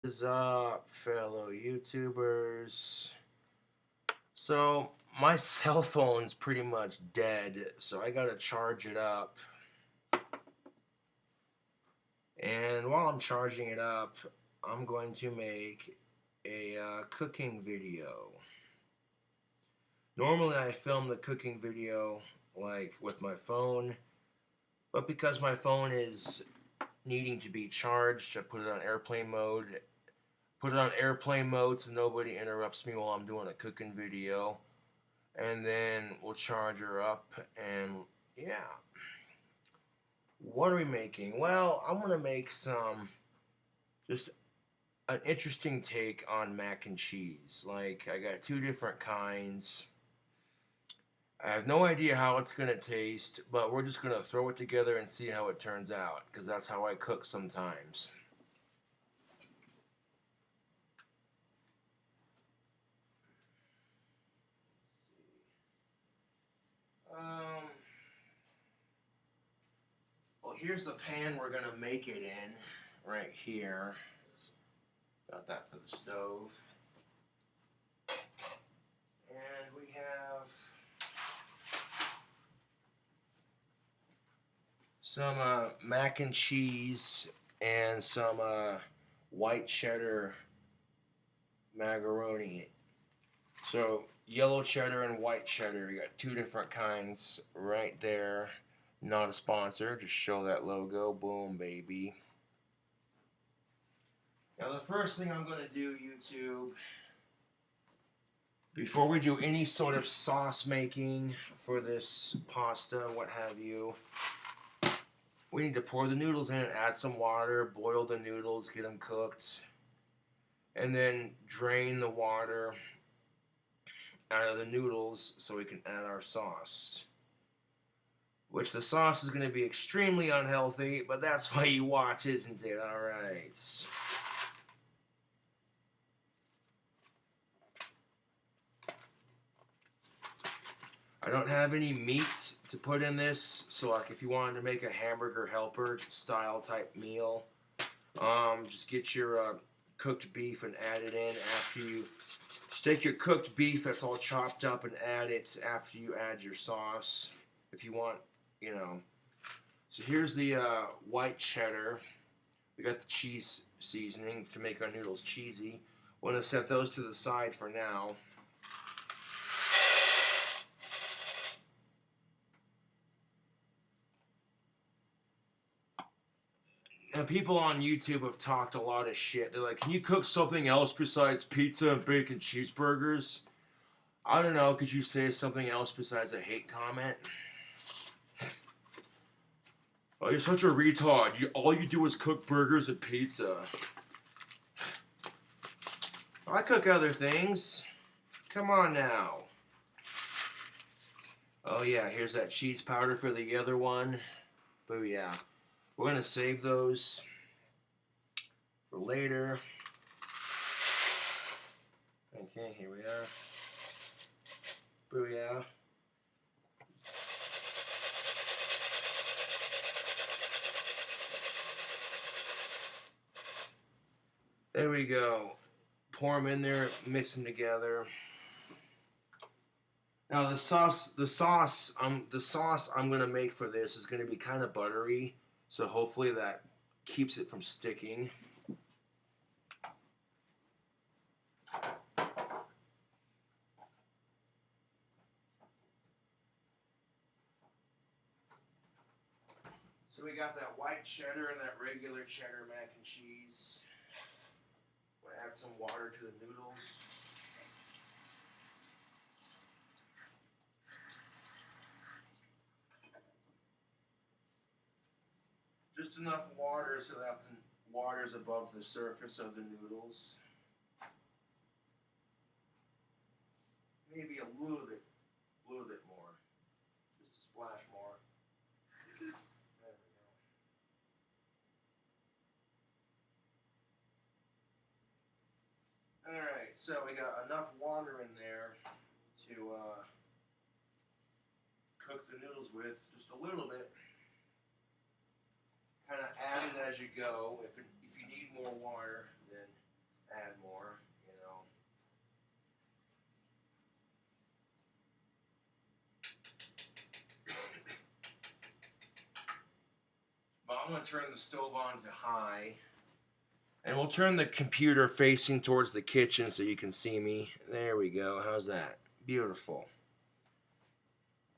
Is up, fellow YouTubers? So, my cell phone's pretty much dead, so I gotta charge it up. And while I'm charging it up, I'm going to make a cooking video. Normally, I film the cooking video like with my phone, but because my phone is needing to be charged, I put it on airplane mode. Put it on airplane mode so nobody interrupts me while I'm doing a cooking video. And then we'll charge her up, and yeah. What are we making? Well, I'm gonna make some just an interesting take on mac and cheese. Like, I got two different kinds. I have no idea how it's gonna taste, but we're just gonna throw it together and see how it turns out, because that's how I cook sometimes. Um, well, here's the pan we're gonna make it in, right here. Got that for the stove. And we have some mac and cheese and some white cheddar macaroni. So yellow cheddar and white cheddar. You got two different kinds right there. Not a sponsor, just show that logo. Boom, baby. Now the first thing I'm going to do, YouTube, before we do any sort of sauce making for this pasta, what have you, we need to pour the noodles in, add some water, boil the noodles, get them cooked, and then drain the water out of the noodles so we can add our sauce. Which the sauce is going to be extremely unhealthy, but that's why you watch, isn't it? Alright. I don't have any meat to put in this, so like if you wanted to make a hamburger helper style type meal, just get your cooked beef and add it in after you just take your cooked beef that's all chopped up and add it after you add your sauce, if you want, you know. So here's the white cheddar. We got the cheese seasoning to make our noodles cheesy. We're going to set those to the side for now. Now, people on YouTube have talked a lot of shit. They're like, can you cook something else besides pizza and bacon cheeseburgers? I don't know, could you say something else besides a hate comment? Oh, you're such a retard. All you do is cook burgers and pizza. I cook other things. Come on now. Oh yeah, here's that cheese powder for the other one. But yeah, we're going to save those for later. Okay, here we are. Booyah. There we go. Pour them in there, mix them together. Now the sauce I'm gonna make for this is gonna be kind of buttery, so hopefully that keeps it from sticking. So we got that white cheddar and that regular cheddar mac and cheese. We'll add some water to the noodles. Just enough water so that the water's above the surface of the noodles. Maybe a little bit more. Just a splash more. There we go. Alright, so we got enough water in there to cook the noodles with, just a little bit. Kind of add it as you go. If you need more water, then going to turn the stove on to high. And we'll turn the computer facing towards the kitchen so you can see me. There we go. How's that? Beautiful.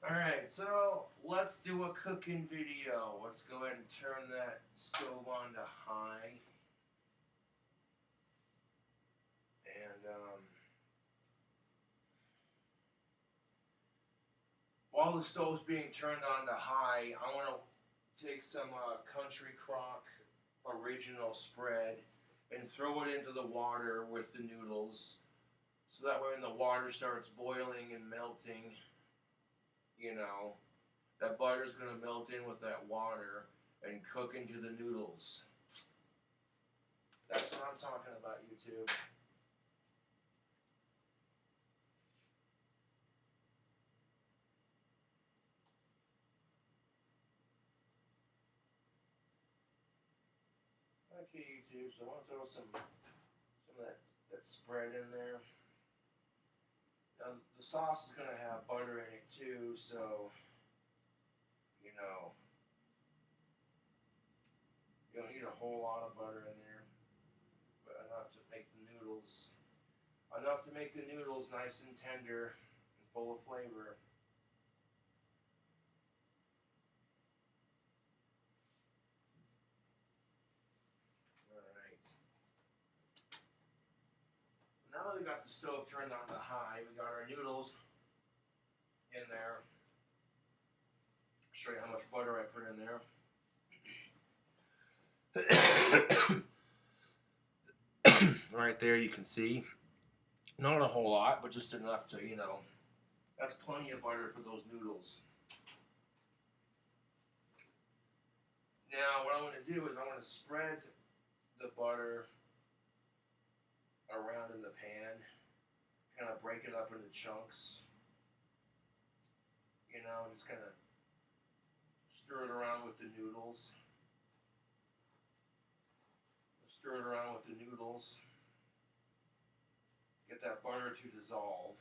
Alright, so let's do a cooking video. Let's go ahead and turn that stove on to high. And while the stove's being turned on to high, I want to take some Country Crock original spread and throw it into the water with the noodles. So that way when the water starts boiling and melting, you know, that butter's going to melt in with that water and cook into the noodles. That's what I'm talking about, YouTube. Okay, YouTube, so I want to throw some of that spread in there. Now, the sauce is going to have butter in it too, so, you know, you don't need a whole lot of butter in there, but enough to make the noodles nice and tender and full of flavor. Alright. Now that we got the stove turned on to high, we got our noodles in there. I'll show you how much butter I put in there. Right there you can see. Not a whole lot, but just enough to, you know, that's plenty of butter for those noodles. Now what I want to do is I want to spread the butter around in the pan, kind of break it up into chunks. You know, just kind of stir it around with the noodles. Stir it around with the noodles. Get that butter to dissolve.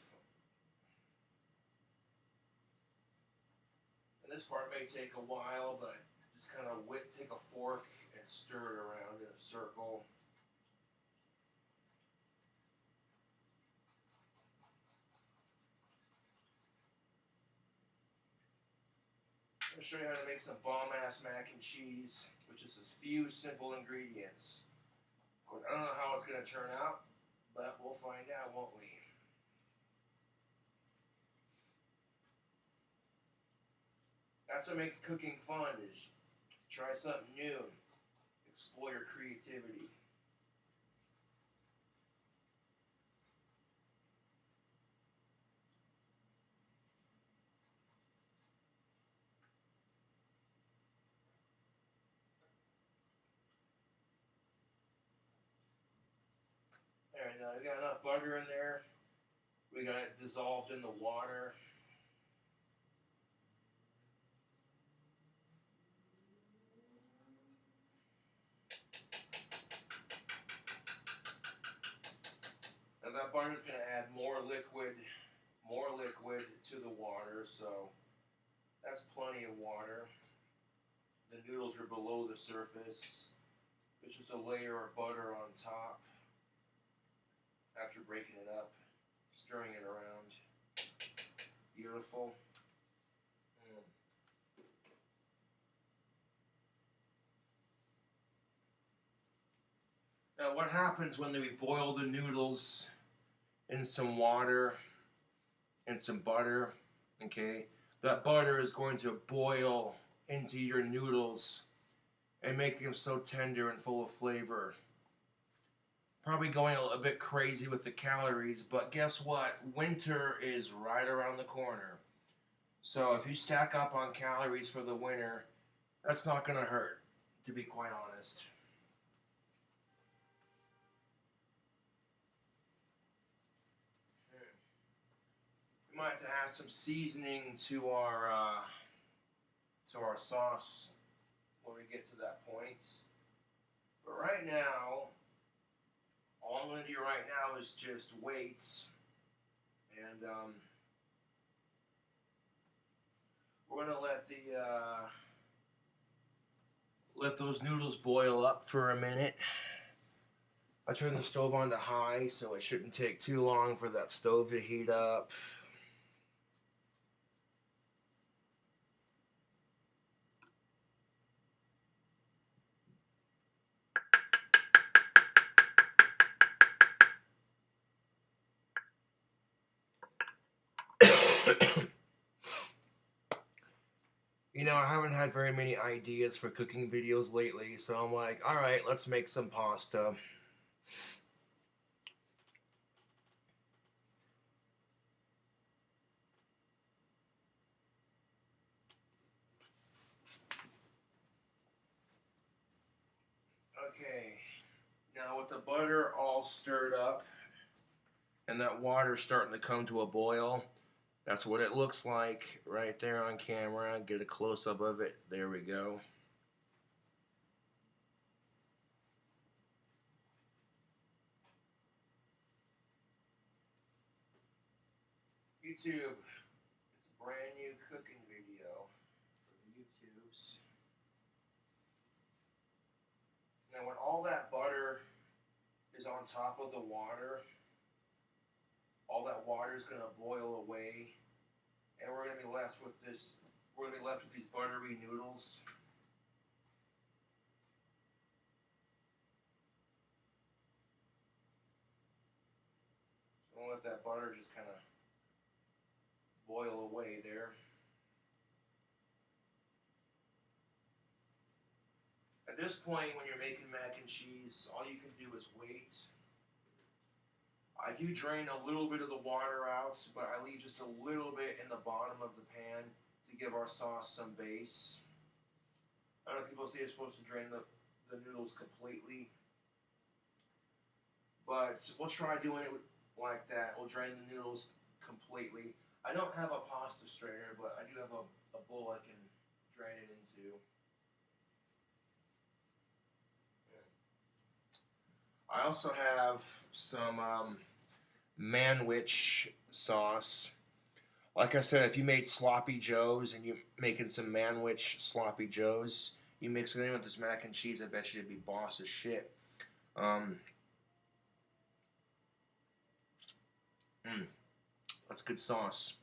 And this part may take a while, but just kind of take a fork and stir it around in a circle. I'm going to show you how to make some bomb-ass mac and cheese, which is a few simple ingredients. Of course, I don't know how it's going to turn out, but we'll find out, won't we? That's what makes cooking fun, is try something new, explore your creativity. Alright, now we got enough butter in there. We got it dissolved in the water. Now that butter is going to add more liquid to the water, so that's plenty of water. The noodles are below the surface. There's just a layer of butter on top. After breaking it up, stirring it around. Beautiful. Now what happens when we boil the noodles in some water and some butter, okay? That butter is going to boil into your noodles and make them so tender and full of flavor. Probably going a bit crazy with the calories, but guess what? Winter is right around the corner. So if you stack up on calories for the winter, that's not going to hurt, to be quite honest. We might have to add some seasoning to our sauce when we get to that point. But right now, all I'm going to do right now is just wait, and we're going to let those noodles boil up for a minute. I turn the stove on to high, so it shouldn't take too long for that stove to heat up. You know, I haven't had very many ideas for cooking videos lately, so I'm like, alright, let's make some pasta. Okay, now with the butter all stirred up and that water starting to come to a boil, that's what it looks like right there on camera. Get a close-up of it. There we go. YouTube, it's a brand new cooking video for the YouTubes. Now when all that butter is on top of the water, all that water is going to boil away, and we're going to be left with this. We're going to be left with these buttery noodles. So we'll let that butter just kind of boil away there. At this point, when you're making mac and cheese, all you can do is wait. I do drain a little bit of the water out, but I leave just a little bit in the bottom of the pan to give our sauce some base. I know people say you're supposed to drain the noodles completely, but we'll try doing it like that. We'll drain the noodles completely. I don't have a pasta strainer, but I do have a bowl I can drain it into. I also have some Manwich sauce. Like I said, if you made sloppy joes and you're making some Manwich sloppy joes, you mix it in with this mac and cheese, I bet you it'd be boss as shit. That's good sauce.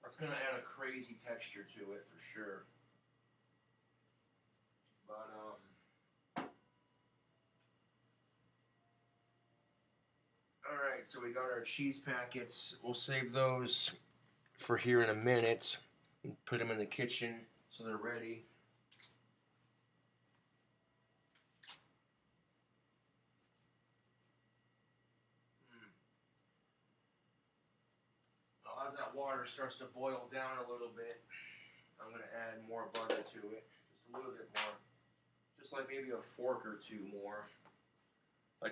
That's gonna add a crazy texture to it for sure. But all right, so we got our cheese packets. We'll save those for here in a minute and put them in the kitchen so they're ready. Well, as that water starts to boil down a little bit, I'm going to add more butter to it. Just a little bit more. Just like maybe a fork or two more.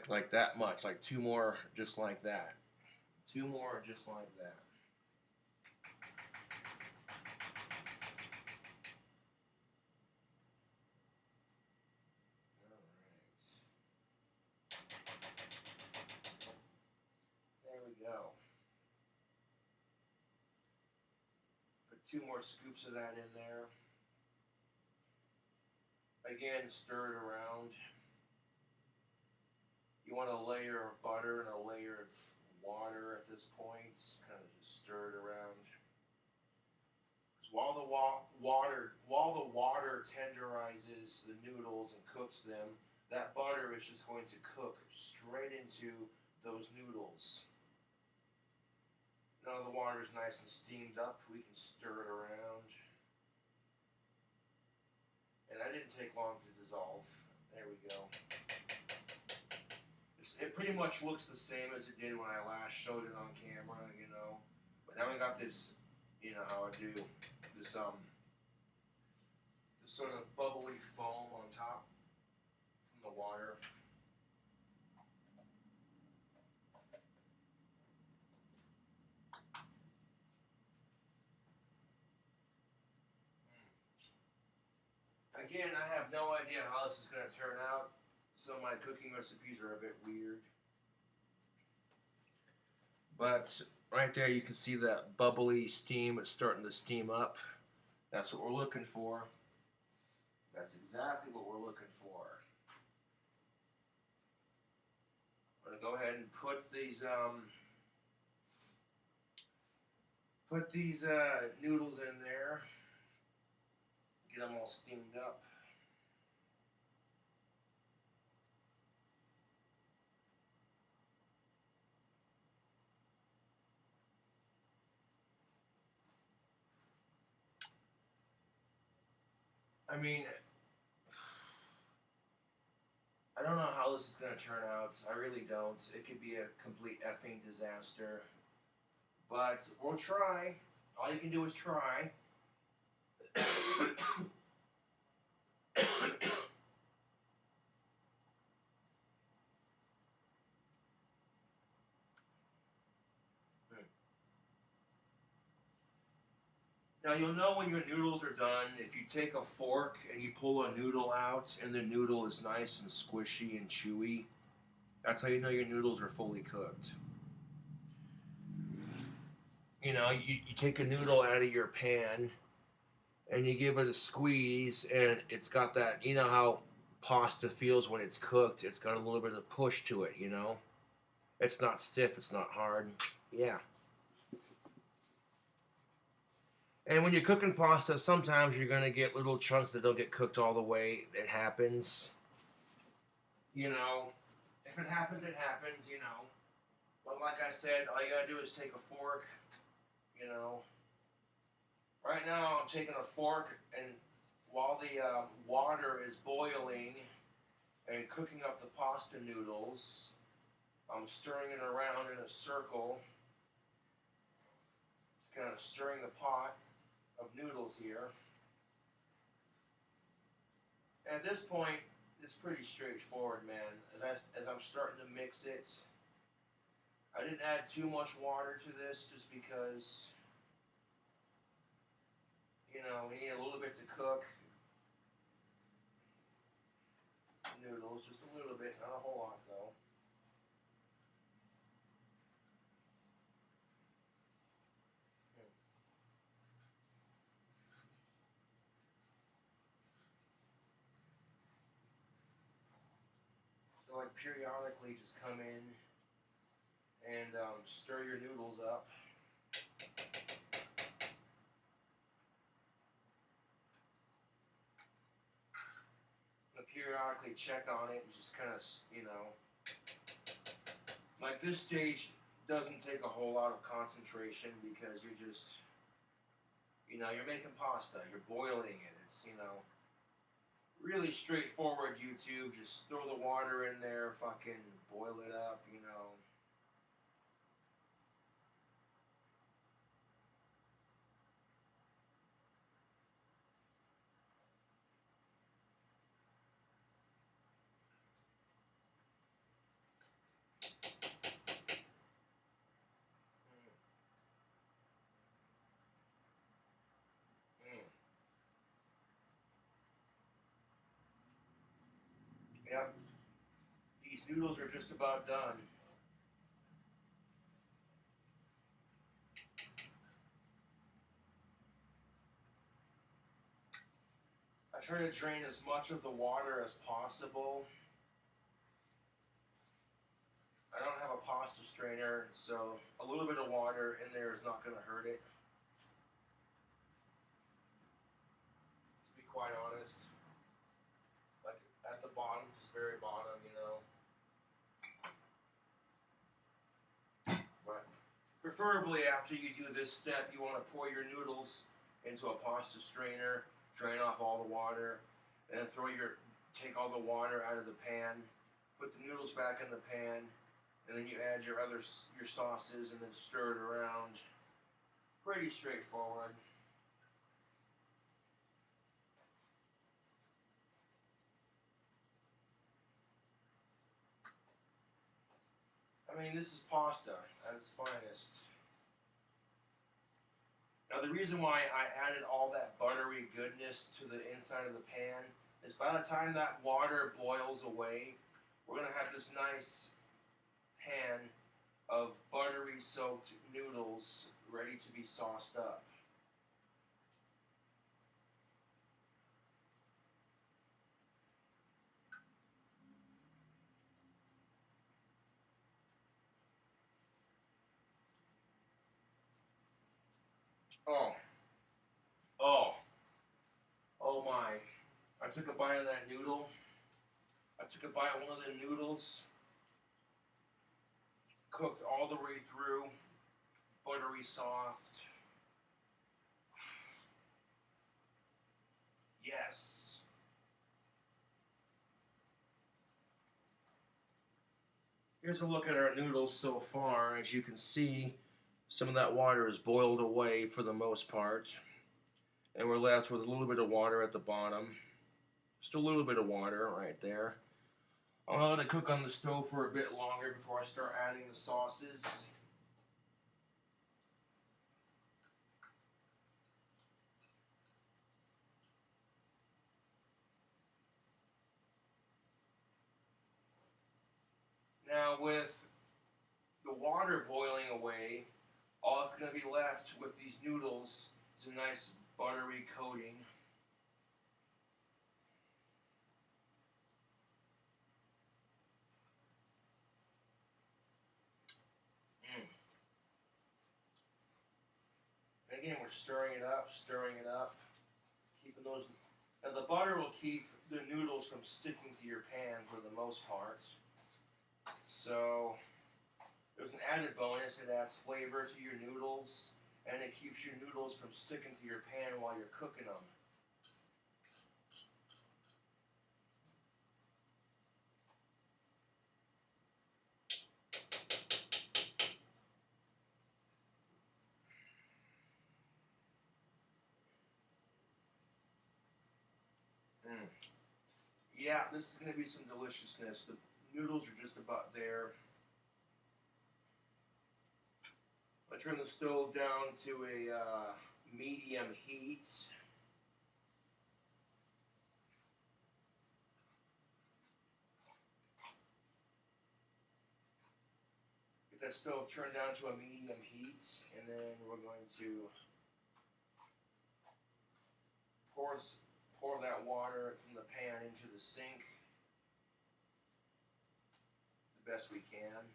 Like that much. Like two more just like that. Two more just like that. There we go. Put two more scoops of that in there. Again, stir it around. You want a layer of butter and a layer of water at this point. Kind of just stir it around. Because while the water tenderizes the noodles and cooks them, that butter is just going to cook straight into those noodles. Now the water is nice and steamed up, we can stir it around. And that didn't take long to dissolve. There we go. It pretty much looks the same as it did when I last showed it on camera, you know. But now we got this, you know how I do, this sort of bubbly foam on top from the water. Again, I have no idea how this is going to turn out, so my cooking recipes are a bit weird. But right there you can see that bubbly steam is starting to steam up. That's what we're looking for. That's exactly what we're looking for. I'm gonna go ahead and put these noodles in there. Get them all steamed up. I mean, I don't know how this is gonna turn out. I really don't. It could be a complete effing disaster. But we'll try. All you can do is try. Now you'll know when your noodles are done if you take a fork and you pull a noodle out and the noodle is nice and squishy and chewy. That's how you know your noodles are fully cooked. You know, you take a noodle out of your pan and you give it a squeeze and it's got that, you know how pasta feels when it's cooked? It's got a little bit of push to it, you know? It's not stiff, it's not hard. Yeah. And when you're cooking pasta, sometimes you're going to get little chunks that don't get cooked all the way. It happens. You know, if it happens, it happens, you know. But like I said, all you got to do is take a fork, you know. Right now, I'm taking a fork, and while the water is boiling and cooking up the pasta noodles, I'm stirring it around in a circle. Just kind of stirring the pot of noodles here. And at this point, it's pretty straightforward, man. As I'm starting to mix it, I didn't add too much water to this just because, you know, we need a little bit to cook. Noodles, just a little bit, not a whole lot though. So like periodically just come in and stir your noodles up. And periodically check on it and just kind of, you know, like this stage doesn't take a whole lot of concentration because you're just, you know, you're making pasta, you're boiling it. It's, you know, really straightforward YouTube. Just throw the water in there, fucking boil it up, you know. Mm, mm. Yep, these noodles are just about done. I try to drain as much of the water as possible. I don't have a pasta strainer, so a little bit of water in there is not going to hurt it, to be quite honest. Like at the bottom, just very bottom, you know. But preferably after you do this step, you want to pour your noodles into a pasta strainer, drain off all the water, and then take all the water out of the pan, put the noodles back in the pan, and then you add your sauces and then stir it around. Pretty straightforward. I mean, this is pasta at its finest. Now, the reason why I added all that buttery goodness to the inside of the pan is by the time that water boils away, we're going to have this nice pan of buttery soaked noodles ready to be sauced up. Oh, oh, oh my. I took a bite of that noodle. I took a bite of one of the noodles. Cooked all the way through. Buttery soft. Yes. Here's a look at our noodles so far. As you can see, some of that water is boiled away for the most part. And we're left with a little bit of water at the bottom. Just a little bit of water right there. I'll let it cook on the stove for a bit longer before I start adding the sauces. Now with the water boiling away, all that's going to be left with these noodles is a nice buttery coating. And again, we're stirring it up, keeping those. And the butter will keep the noodles from sticking to your pan for the most part. So there's an added bonus. It adds flavor to your noodles, and it keeps your noodles from sticking to your pan while you're cooking them. Mm. Yeah, this is going to be some deliciousness. The noodles are just about there. I turn the stove down to a medium heat. Get that stove turned down to a medium heat, and then we're going to pour that water from the pan into the sink the best we can.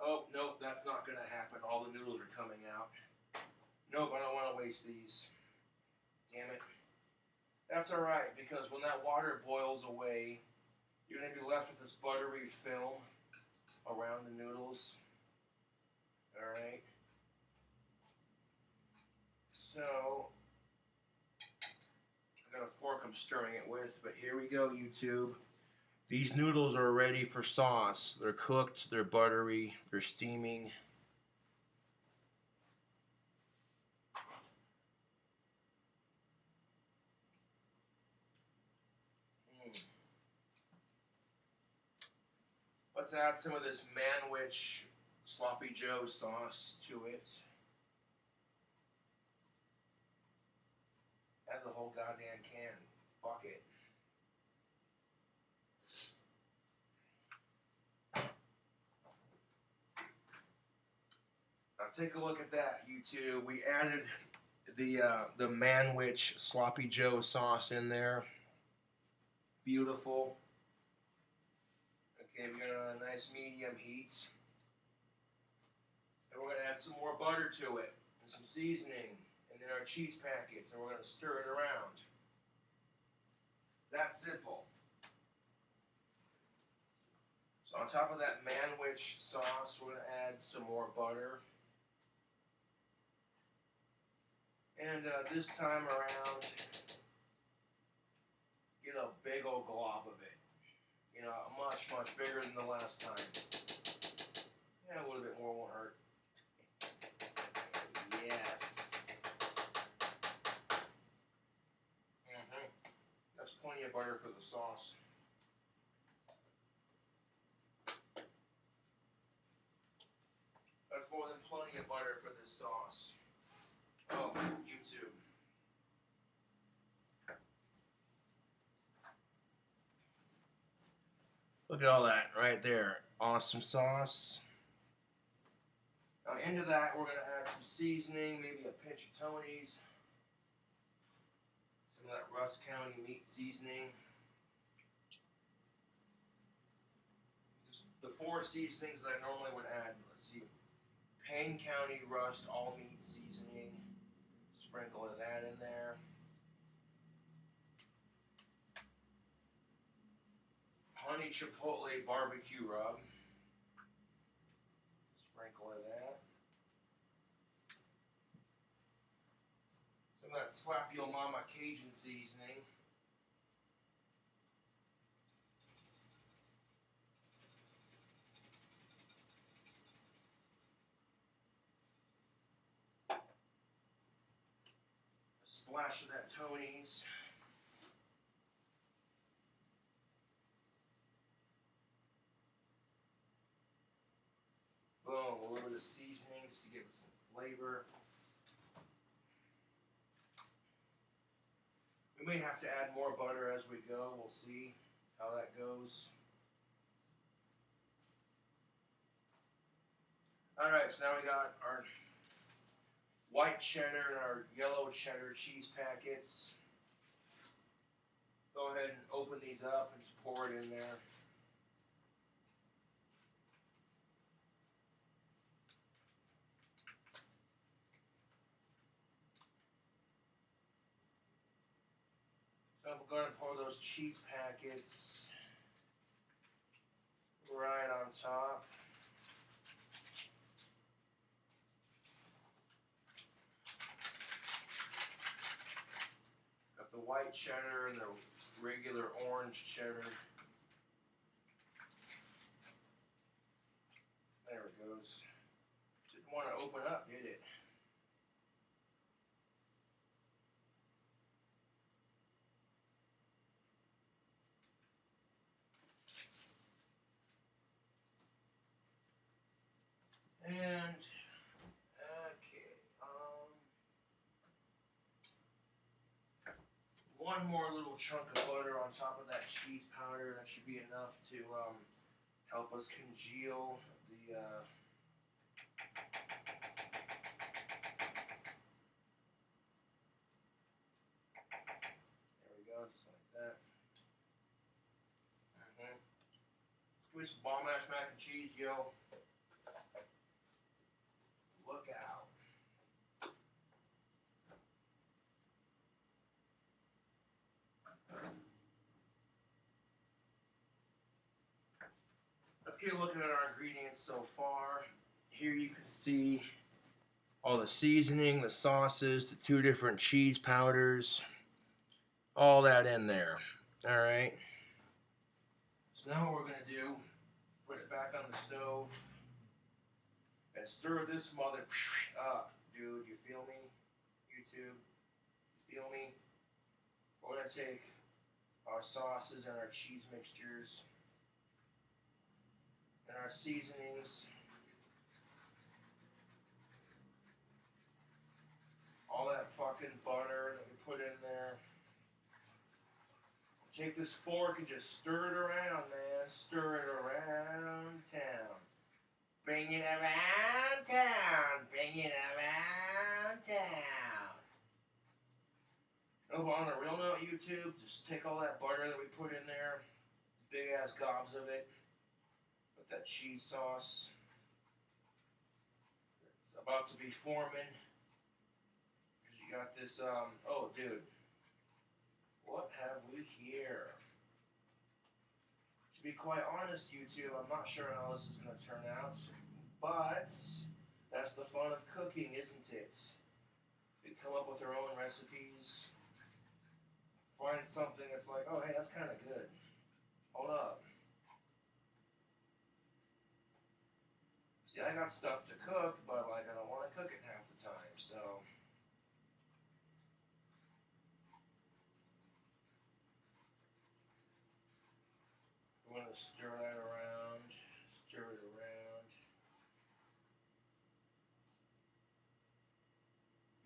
Oh, nope, that's not going to happen. All the noodles are coming out. Nope, I don't want to waste these. Damn it. That's alright, because when that water boils away, you're going to be left with this buttery film around the noodles. Alright. So, I got a fork I'm stirring it with, but here we go, YouTube. These noodles are ready for sauce. They're cooked, they're buttery, they're steaming. Let's add some of this Manwich Sloppy Joe sauce to it. Add the whole goddamn can. Fuck it. Now take a look at that, YouTube. We added the Manwich Sloppy Joe sauce in there. Beautiful. Okay, we got it on a nice medium heat. And we're going to add some more butter to it, and some seasoning, and then our cheese packets, and we're going to stir it around. That simple. So on top of that Manwich sauce, we're going to add some more butter. And this time around, get a big old glob of it. You know, much, much bigger than the last time. Yeah, a little bit more won't hurt. Yes. That's plenty of butter for the sauce. That's more than plenty of butter for this sauce. Oh, YouTube. Look at all that right there. Awesome sauce. Now into that, we're going to add some seasoning, maybe a pinch of Tony's. Some of that Rusk County meat seasoning. Just the 4 seasonings that I normally would add. Let's see. Payne County Rust all meat seasoning. Sprinkle of that in there. Honey chipotle barbecue rub. Sprinkle of that. Some of that Slap Yo Mama Cajun seasoning. A splash of that Tony's. Boom, a little bit of seasoning just to give it some flavor. We may have to add more butter as we go. We'll see how that goes. Alright, so now we got our white cheddar and our yellow cheddar cheese packets. Go ahead and open these up and just pour it in there. So I'm going to pour those cheese packets right on top. Got the white cheddar and the regular orange cheddar. There it goes. Didn't want to open up, did it? And okay, one more little chunk of butter on top of that cheese powder. That should be enough to help us congeal the. There we go, just like that. Let's give me some bomb ash mac and cheese, yo. Look out. Let's get a look at our ingredients so far. Here you can see all the seasoning, the sauces, the 2 different cheese powders, all that in there. Alright. So now what we're going to do, put it back on the stove and stir this mother up. Dude, you feel me? YouTube, you feel me? We're going to take our sauces and our cheese mixtures and our seasonings, all that fucking butter that we put in there. Take this fork and just stir it around, man. Stir it around town. Bring it around town. Bring it around town. Oh, but on a real note, YouTube, just take all that butter that we put in there, big ass gobs of it, with that cheese sauce. It's about to be forming. Because you got this, oh, dude. What have we here? To be quite honest, YouTube, I'm not sure how this is going to turn out, but that's the fun of cooking, isn't it? We come up with our own recipes, find something that's like, oh, hey, that's kind of good. Hold up. See, I got stuff to cook, but like I don't want to cook it half the time, so. I'm going to stir that around, stir it around.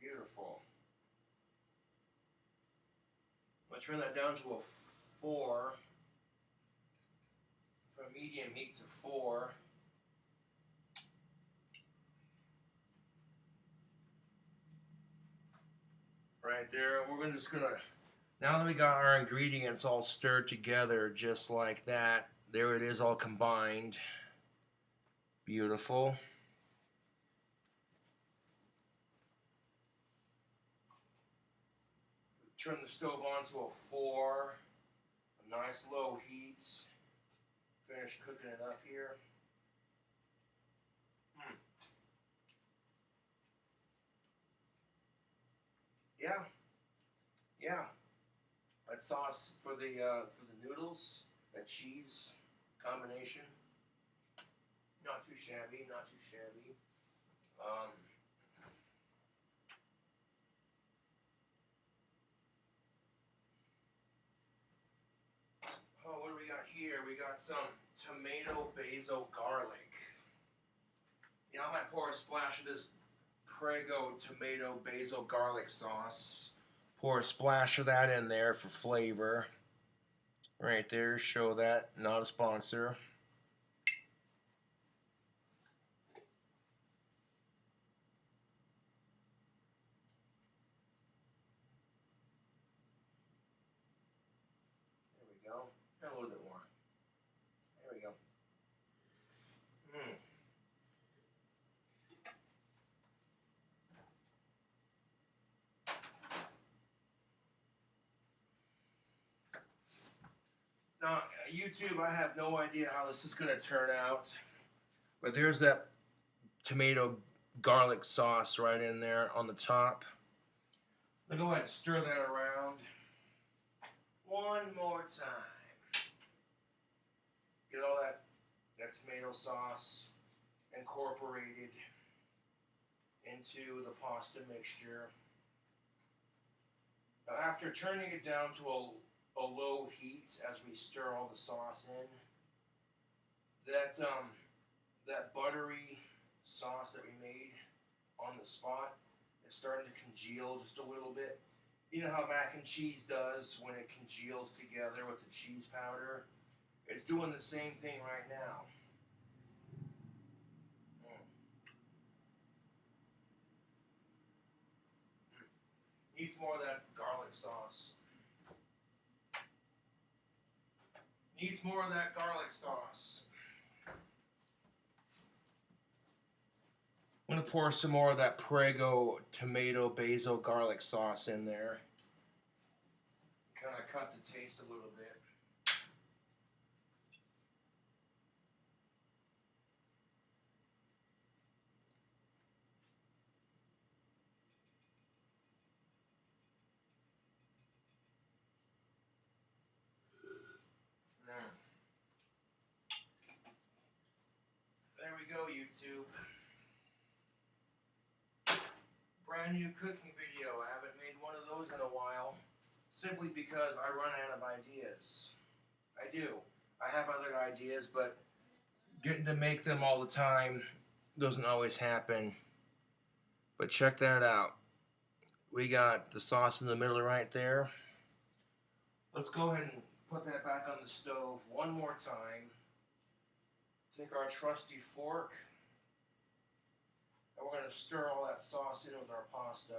Beautiful. I'm going to turn that down to a 4. From medium heat to 4. Right there. We're just going to, now that we got our ingredients all stirred together just like that, there it is all combined. Beautiful. Turn the stove on to a 4. A nice low heat. Finish cooking it up here. Yeah, yeah. That sauce for the noodles, that cheese combination, not too shabby, not too shabby. Um, oh, what do we got here? We got some tomato basil garlic. You know, I might pour a splash of this Prego tomato basil garlic sauce. Pour a splash of that in there for flavor. Right there, show that. Not a sponsor. There we go. And a little bit more. There we go. Mm. Now, YouTube, I have no idea how this is going to turn out. But there's that tomato garlic sauce right in there on the top. I'll go ahead and stir that around one more time. Get all that tomato sauce incorporated into the pasta mixture. Now, after turning it down to a low heat as we stir all the sauce in, that buttery sauce that we made on the spot is starting to congeal just a little bit. You know how mac and cheese does when it congeals together with the cheese powder? It's doing the same thing right now. Mm. Needs more of that garlic sauce. Needs more of that garlic sauce. I'm going to pour some more of that Prego tomato basil garlic sauce in there. Kind of cut the taste a little bit. Mm. There we go, YouTube. Brand new cooking video. I haven't made one of those in a while, simply because I run out of ideas. I do. I have other ideas, but getting to make them all the time doesn't always happen. But check that out. We got the sauce in the middle right there. Let's go ahead and put that back on the stove one more time. Take our trusty fork, and we're going to stir all that sauce in with our pasta.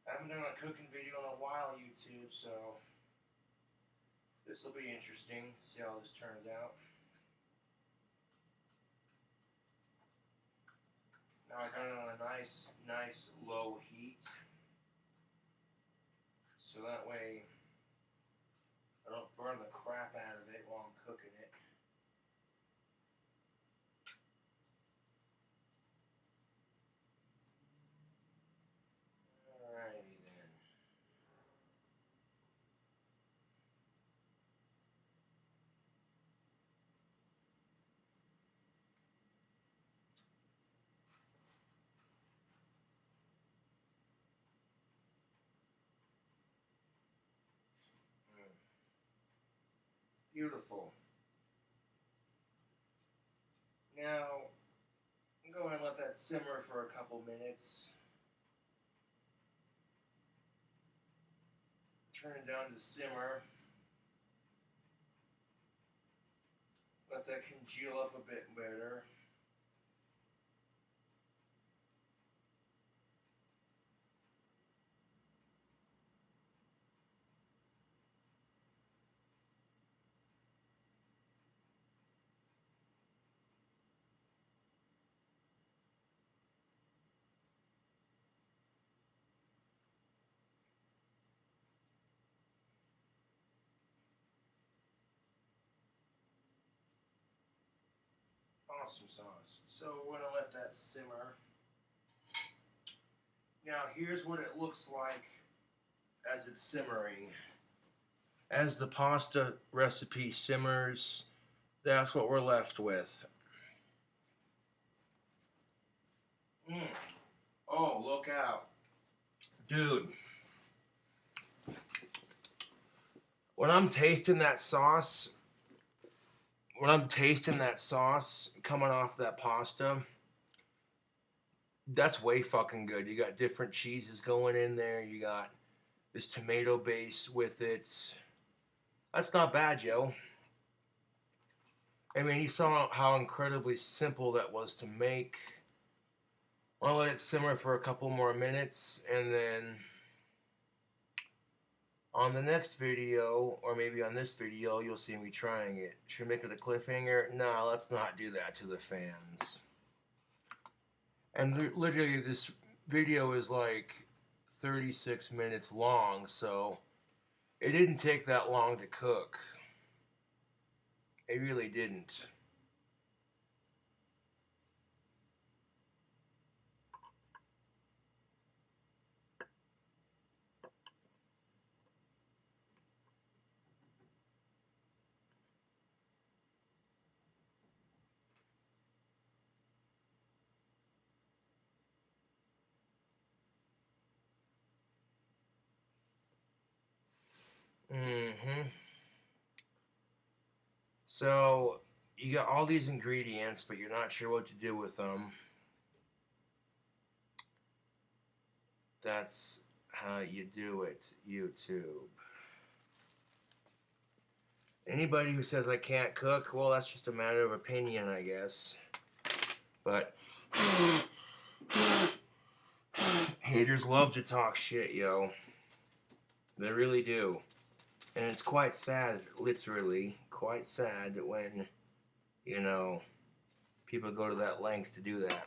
I haven't done a cooking video in a while, YouTube, so this will be interesting. See how this turns out. Now I got it on a nice low heat, so that way I don't burn the crap out of it while I'm cooking it. Alrighty then. Mm. Beautiful. Now, go ahead and let that simmer for a couple minutes. Turn it down to simmer. Let that congeal up a bit better. awesome sauce. So we're gonna let that simmer. Now here's what it looks like as it's simmering. As the pasta recipe simmers, that's what we're left with. Oh, look out. Dude. When I'm tasting that sauce coming off that pasta, that's way fucking good. You got different cheeses going in there. You got this tomato base with it. That's not bad, yo. I mean, you saw how incredibly simple that was to make. I'll let it simmer for a couple more minutes, and then on the next video, or maybe on this video, you'll see me trying it. Should we make it a cliffhanger? No, let's not do that to the fans. And literally, this video is like 36 minutes long, so it didn't take that long to cook. It really didn't. So, you got all these ingredients, but you're not sure what to do with them. That's how you do it, YouTube. Anybody who says I can't cook, well, that's just a matter of opinion, I guess. But haters love to talk shit, yo. They really do. And it's quite sad, literally, quite sad when, you know, people go to that length to do that.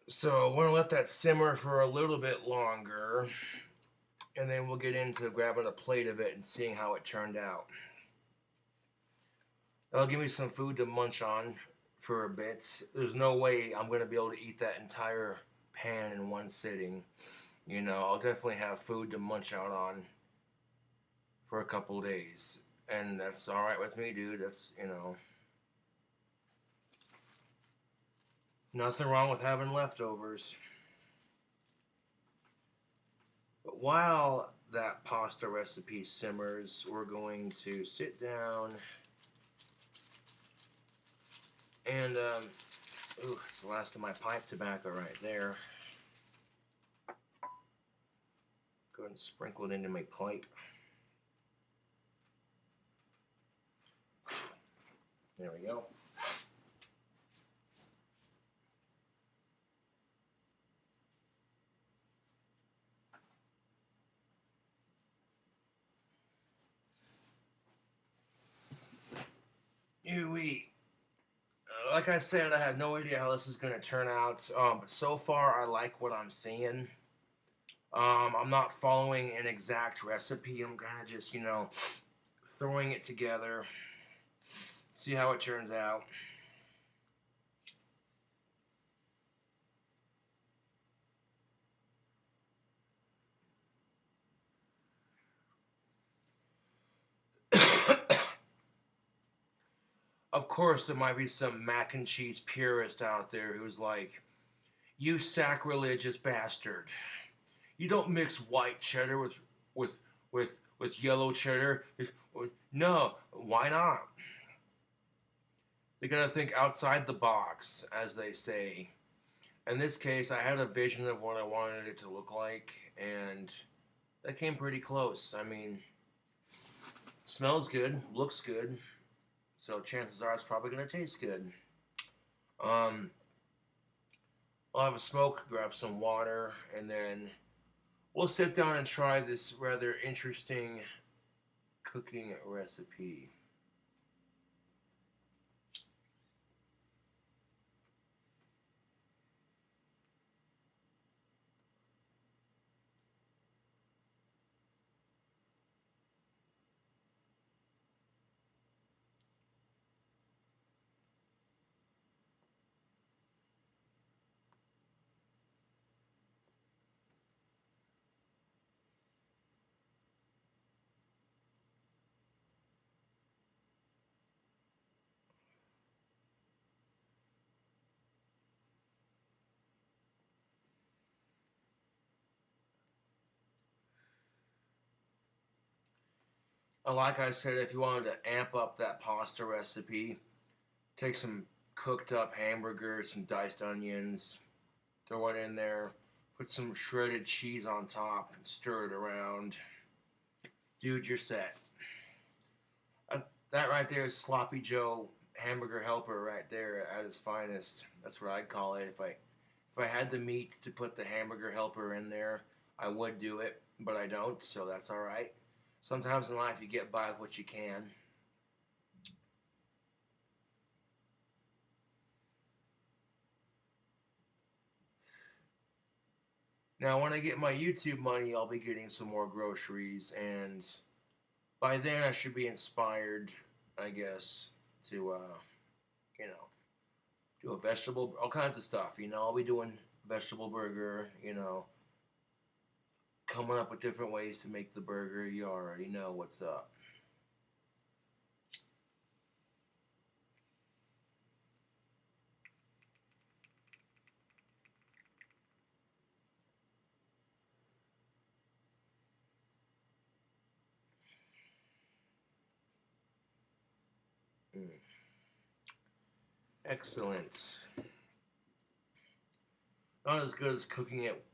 So we're gonna let that simmer for a little bit longer, and then we'll get into grabbing a plate of it and seeing how it turned out. That'll give me some food to munch on for a bit. There's no way I'm gonna be able to eat that entire pan in one sitting. You know, I'll definitely have food to munch out on for a couple days. And that's alright with me, dude. That's, you know, nothing wrong with having leftovers. But while that pasta recipe simmers, we're going to sit down and, ooh, it's the last of my pipe tobacco right there. Go ahead and sprinkle it into my plate. There we go. You eat. Like I said, I have no idea how this is going to turn out. But so far, I like what I'm seeing. I'm not following an exact recipe. I'm kind of just, you know, throwing it together. See how it turns out. Of course, there might be some mac and cheese purist out there who's like, "You sacrilegious bastard! You don't mix white cheddar with yellow cheddar." No, why not? They gotta think outside the box, as they say. In this case, I had a vision of what I wanted it to look like, and that came pretty close. I mean, smells good, looks good, so chances are it's probably gonna taste good. I'll have a smoke, grab some water, and then we'll sit down and try this rather interesting cooking recipe. Like I said, if you wanted to amp up that pasta recipe, take some cooked up hamburgers, some diced onions, throw it in there, put some shredded cheese on top, and stir it around. Dude, you're set. That right there is Sloppy Joe hamburger helper right there at its finest. That's what I'd call it. If I had the meat to put the hamburger helper in there, I would do it, but I don't, so that's all right. Sometimes in life you get by with what you can. Now, when I get my YouTube money, I'll be getting some more groceries, and by then I should be inspired, I guess, to you know, do a vegetable, all kinds of stuff. I'll be doing vegetable burger. Coming up with different ways to make the burger. You already know what's up. Mm. Excellent. Not as good as cooking it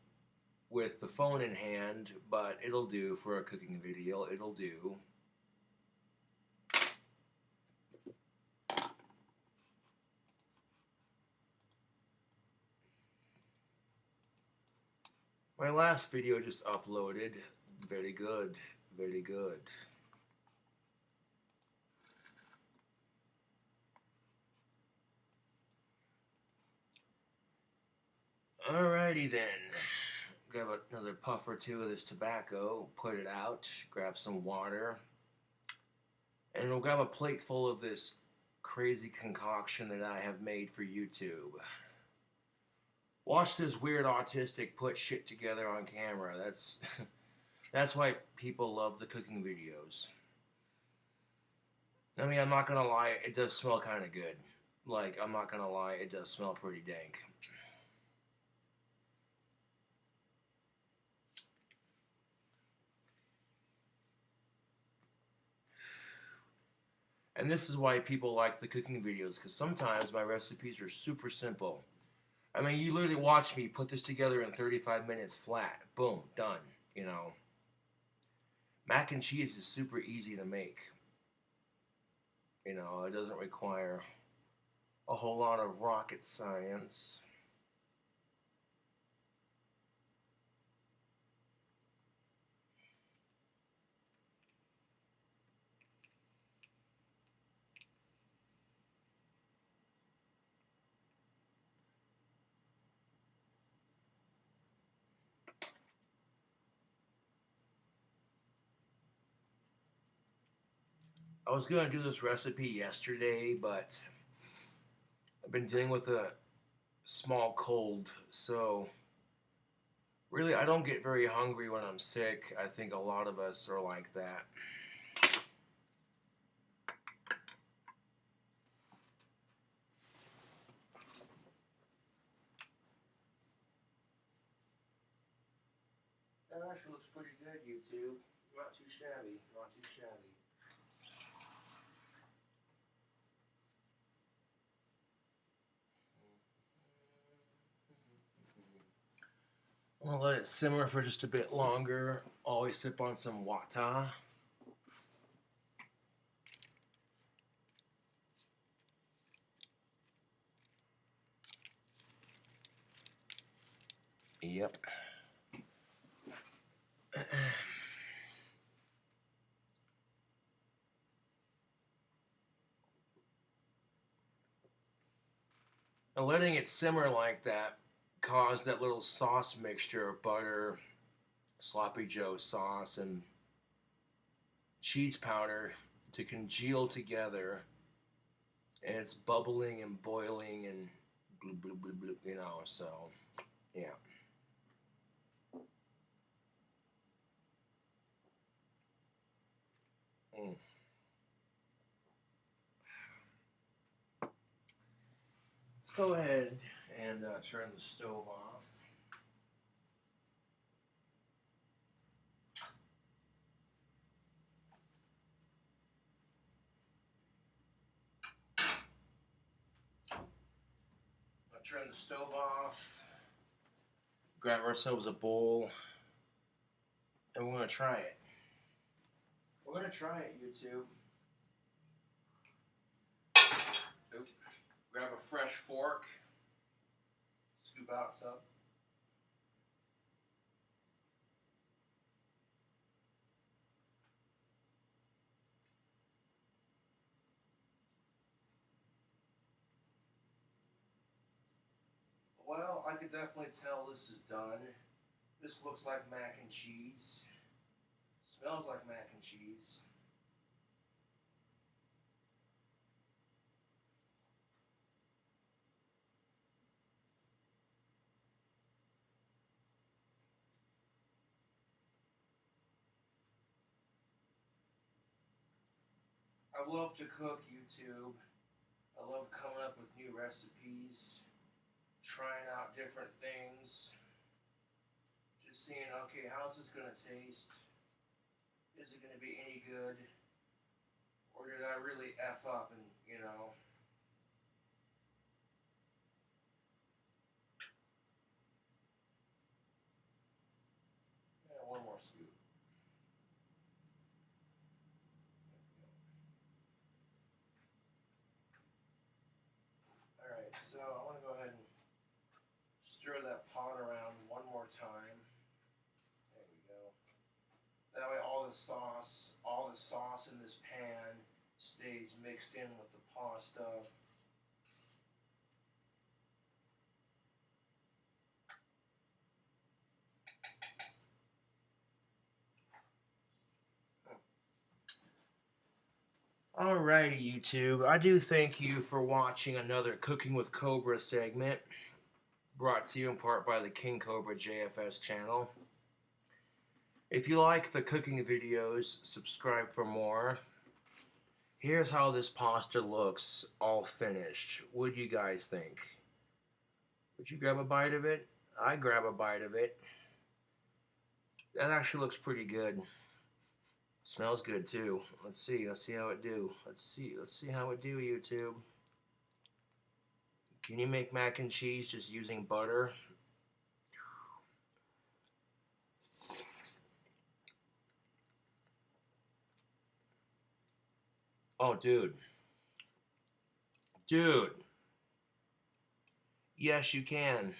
with the phone in hand, but it'll do for a cooking video. It'll do. My last video just uploaded. Very good. Very good. Alrighty then. Grab another puff or two of this tobacco, put it out, grab some water, and we'll grab a plate full of this crazy concoction that I have made for YouTube. Watch this weird autistic put shit together on camera. That's why people love the cooking videos. I mean, I'm not gonna lie, it does smell kind of good. Like, I'm not gonna lie, it does smell pretty dank. And this is why people like the cooking videos, because sometimes my recipes are super simple. I mean, you literally watch me put this together in 35 minutes flat. Boom, done. Mac and cheese is super easy to make. It doesn't require a whole lot of rocket science. I was going to do this recipe yesterday, but I've been dealing with a small cold, so really I don't get very hungry when I'm sick. I think a lot of us are like that. That actually looks pretty good, YouTube. Not too shabby, not too shabby. I'm gonna let it simmer for just a bit longer. Always sip on some water. Yep. And letting it simmer like that caused that little sauce mixture of butter, sloppy Joe sauce, and cheese powder to congeal together, and it's bubbling and boiling and bloop, bloop, bloop, bloop, so yeah. Mm. Let's go ahead and turn the stove off. turn the stove off, grab ourselves a bowl, and we're going to try it. We're going to try it, YouTube. Oop. Grab a fresh fork, scoop out some. Well, I could definitely tell this is done. This looks like mac and cheese. Smells like mac and cheese. I love to cook, YouTube. I love coming up with new recipes, trying out different things, just seeing, okay, how's this going to taste? Is it going to be any good? Or did I really F up and, you know? Yeah, one more scoop. Alright, so I want to go ahead and stir that pot around one more time. There we go. That way all the sauce in this pan stays mixed in with the pasta. Alrighty, YouTube. I do thank you for watching another Cooking with Cobra segment, brought to you in part by the King Cobra JFS channel. If you like the cooking videos, subscribe for more. Here's how this pasta looks, all finished. What do you guys think? Would you grab a bite of it? I grab a bite of it. That actually looks pretty good. Smells good too. Let's see how it do. Let's see how it do, YouTube. Can you make mac and cheese just using butter? Oh, dude. Dude. Yes, you can.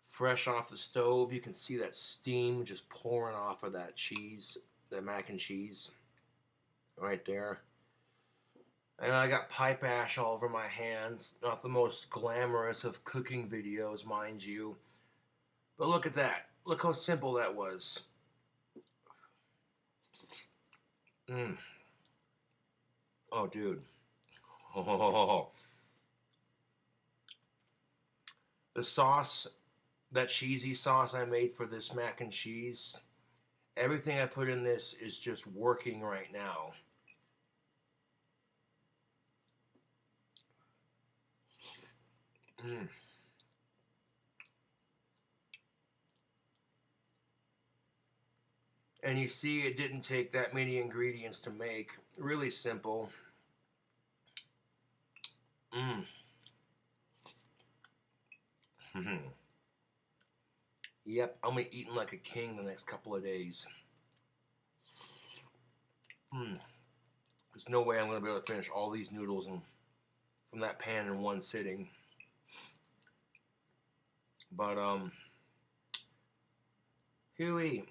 Fresh off the stove, you can see that steam just pouring off of that cheese, that mac and cheese. Right there. And I got pipe ash all over my hands. Not the most glamorous of cooking videos, mind you. But look at that. Look how simple that was. Mmm. Oh, dude. Oh. The sauce, that cheesy sauce I made for this mac and cheese, everything I put in this is just working right now. Mmm. And you see, it didn't take that many ingredients to make. Really simple. Mmm. Yep, I'm gonna be eating like a king the next couple of days. There's no way I'm gonna be able to finish all these noodles from that pan in one sitting. But hooey.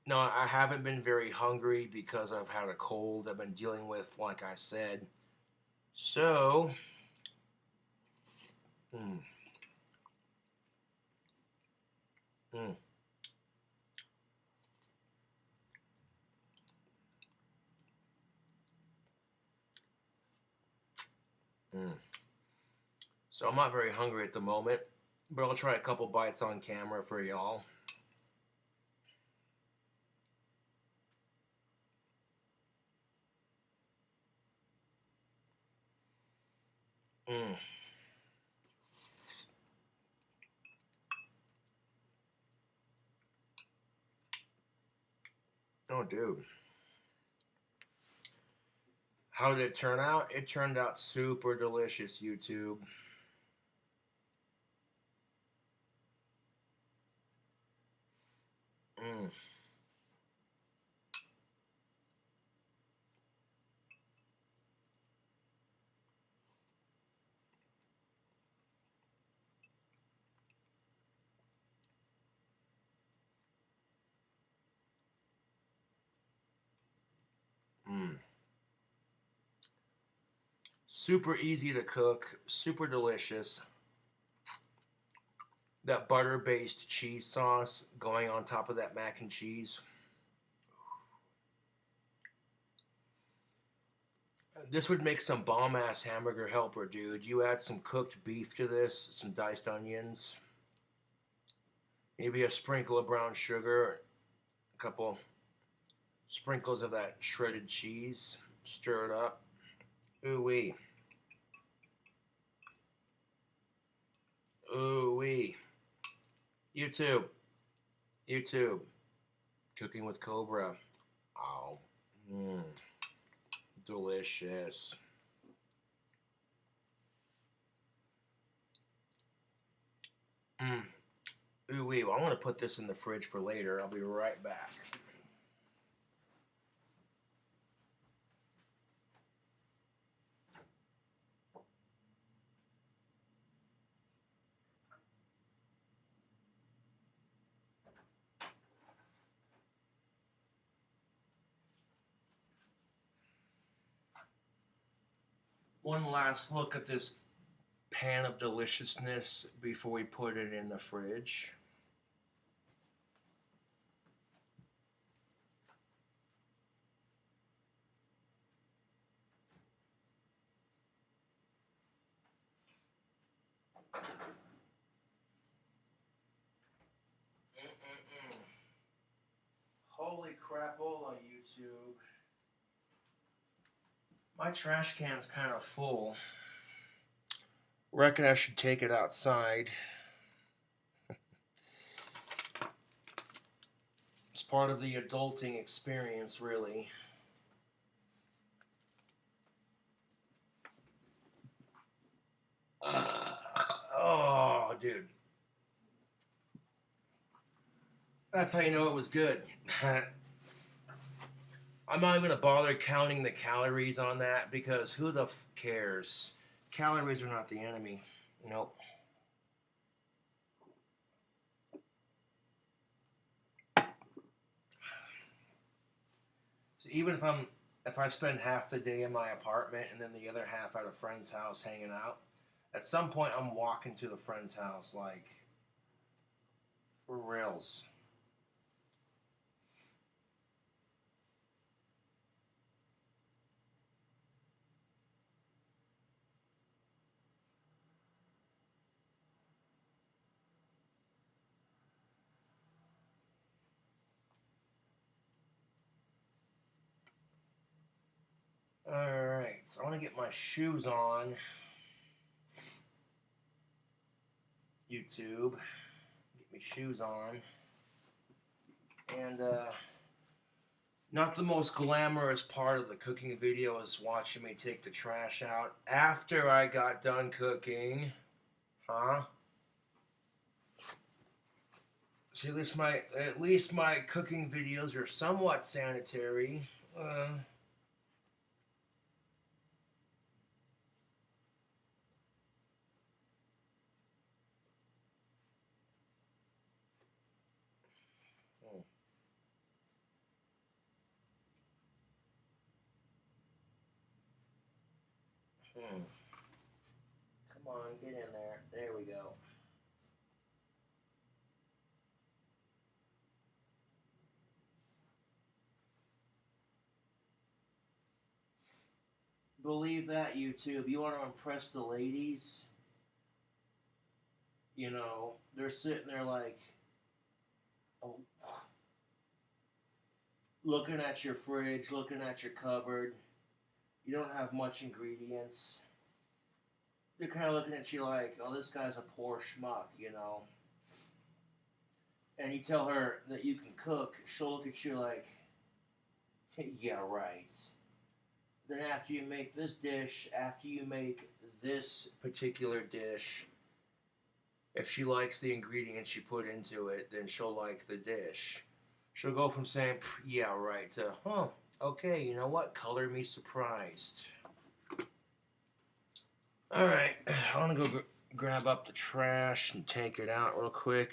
No, I haven't been very hungry because I've had a cold I've been dealing with, like I said. So, mm, mm, mm. So I'm not very hungry at the moment, but I'll try a couple bites on camera for y'all. Mm. Oh, dude. How did it turn out? It turned out super delicious, YouTube. Mm. Mm. Super easy to cook, super delicious. That butter based cheese sauce going on top of that mac and cheese. This would make some bomb ass hamburger helper, dude. You add some cooked beef to this, some diced onions, maybe a sprinkle of brown sugar, a couple sprinkles of that shredded cheese. Stir it up. Ooh wee. Ooh wee. YouTube. YouTube. Cooking with Cobra. Oh. Mmm. Delicious. Mmm. Ooh wee. Well, I'm going to put this in the fridge for later. I'll be right back. One last look at this pan of deliciousness before we put it in the fridge. Mm-mm-mm. Holy crapola, YouTube. My trash can's kind of full. Reckon I should take it outside. It's part of the adulting experience, really. Oh, dude. That's how you know it was good. I'm not even gonna bother counting the calories on that because who the cares? Calories are not the enemy. Nope. So even if I spend half the day in my apartment and then the other half at a friend's house hanging out, at some point I'm walking to the friend's house like for reals. Alright, so I want to get my shoes on. YouTube. Get my shoes on. And not the most glamorous part of the cooking video is watching me take the trash out after I got done cooking. Huh? See, at least my cooking videos are somewhat sanitary. Uh, hmm, hmm. Come on, get in there. There we go. Believe that, YouTube. You want to impress the ladies? You know, they're sitting there like, oh, looking at your fridge, looking at your cupboard. You don't have much ingredients. They're kind of looking at you like, oh, this guy's a poor schmuck, you know. And you tell her that you can cook, she'll look at you like, yeah, right. Then after you make this dish, after you make this particular dish, if she likes the ingredients you put into it, then she'll like the dish. She'll go from saying, yeah, right, to, huh, okay, you know what? Color me surprised. Alright, I want to go grab up the trash and take it out real quick.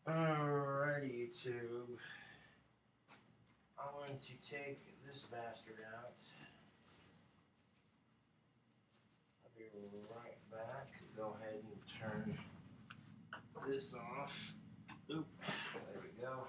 Alrighty, YouTube. I'm going to take this bastard out. I'll be right back. Go ahead and turn this off. Oop, there we go.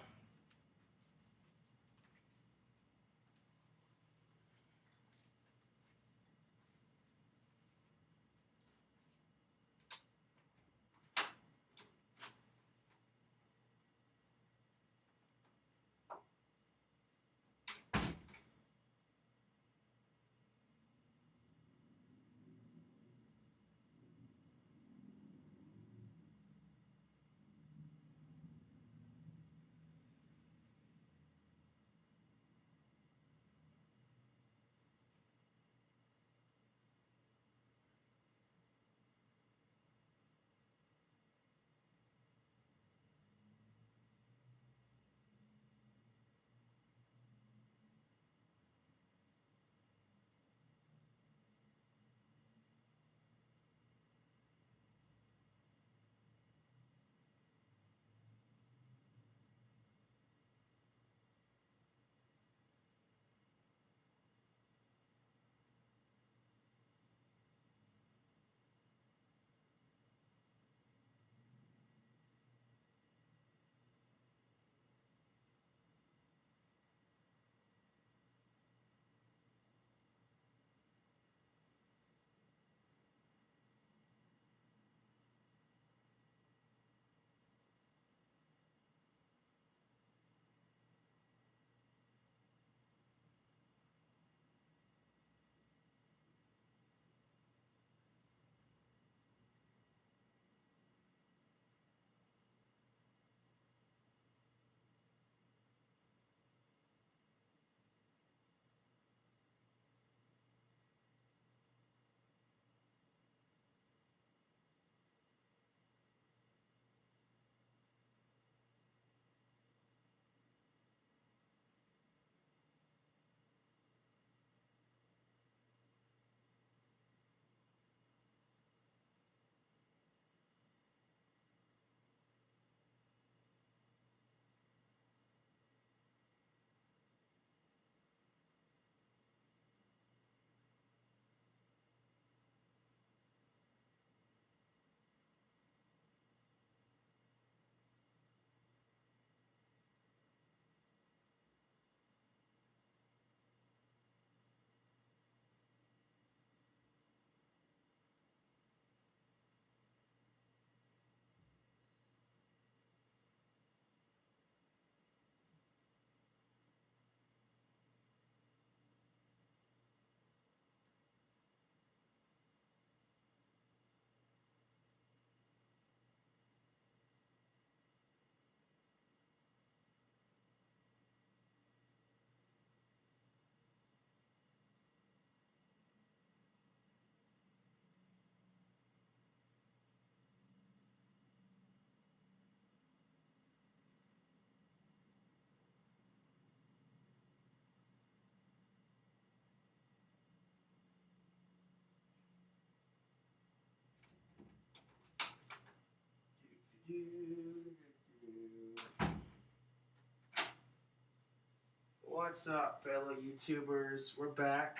What's up, fellow YouTubers? We're back,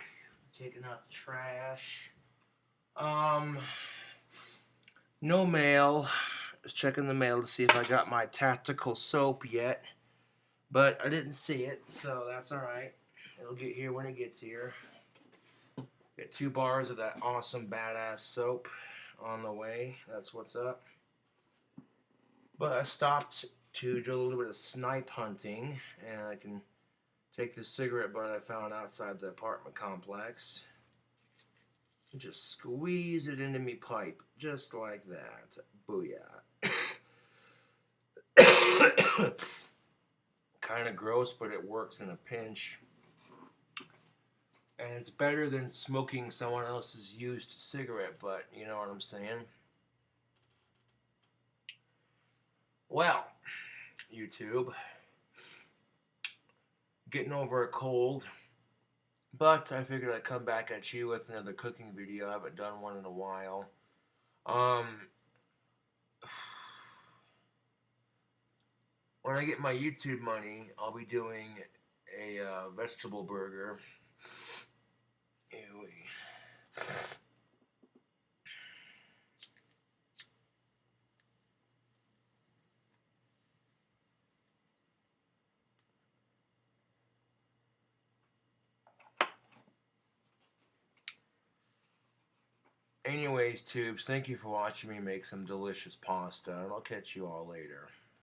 taking out the trash. No mail. Just checking the mail to see if I got my tactical soap yet, but I didn't see it, so that's alright. It'll get here when it gets here. Get 2 bars of that awesome badass soap on the way. That's what's up. But I stopped to do a little bit of snipe hunting, and I can take this cigarette butt I found outside the apartment complex and just squeeze it into me pipe, just like that. Booyah. Kind of gross, but it works in a pinch. And it's better than smoking someone else's used cigarette butt, you know what I'm saying? Well, YouTube, getting over a cold, but I figured I'd come back at you with another cooking video. I haven't done one in a while. When I get my YouTube money, I'll be doing a vegetable burger. Ew. Anyways, tubes, thank you for watching me make some delicious pasta, and I'll catch you all later.